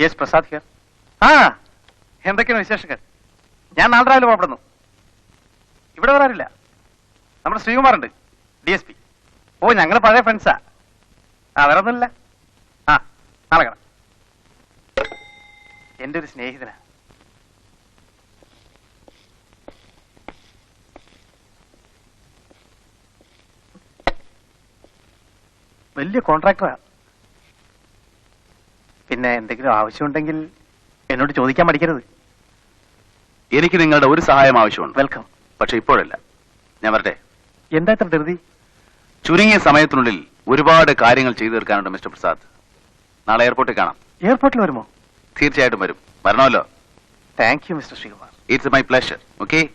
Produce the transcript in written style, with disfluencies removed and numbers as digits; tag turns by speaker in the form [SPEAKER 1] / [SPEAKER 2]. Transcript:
[SPEAKER 1] Yes Prasad here. ആ എന്തൊക്കെയാണ് വിശേഷങ്ങൾ? ഞാൻ നാളെ രാവിലെ പുറപ്പെടുന്നു. ഇവിടെ വരാറില്ല. നമ്മുടെ ശ്രീകുമാറുണ്ട്, DSP. ഓ ഞങ്ങൾ പഴയ ഫ്രണ്ട്സാ. വേറെ ഒന്നുമില്ല. നാളെ കാണാം. എന്റെ ഒരു സ്നേഹിതനാ. വലിയ കോൺട്രാക്ടറാ. പിന്നെ എന്തെങ്കിലും ആവശ്യമുണ്ടെങ്കിൽ എന്നോട് ചോദിക്കാൻ മടിക്കരുത്.
[SPEAKER 2] എനിക്ക് നിങ്ങളുടെ ഒരു സഹായം ആവശ്യമുണ്ട്.
[SPEAKER 1] വെൽക്കം.
[SPEAKER 2] പക്ഷെ ഇപ്പോഴല്ല. ഞാൻ വരട്ടെ.
[SPEAKER 1] എന്താ ഇത്ര ധൃതി?
[SPEAKER 2] ചുരുങ്ങിയ സമയത്തിനുള്ളിൽ ഒരുപാട് കാര്യങ്ങൾ ചെയ്തു തീർക്കാനുണ്ട് മിസ്റ്റർ പ്രസാദ്. നാളെ എയർപോർട്ടിൽ കാണാം.
[SPEAKER 1] എയർപോർട്ടിൽ വരുമോ?
[SPEAKER 2] തീർച്ചയായിട്ടും വരും. വരണമല്ലോ.
[SPEAKER 1] Thank you mister Sreekumar.
[SPEAKER 2] It's my pleasure. Okay.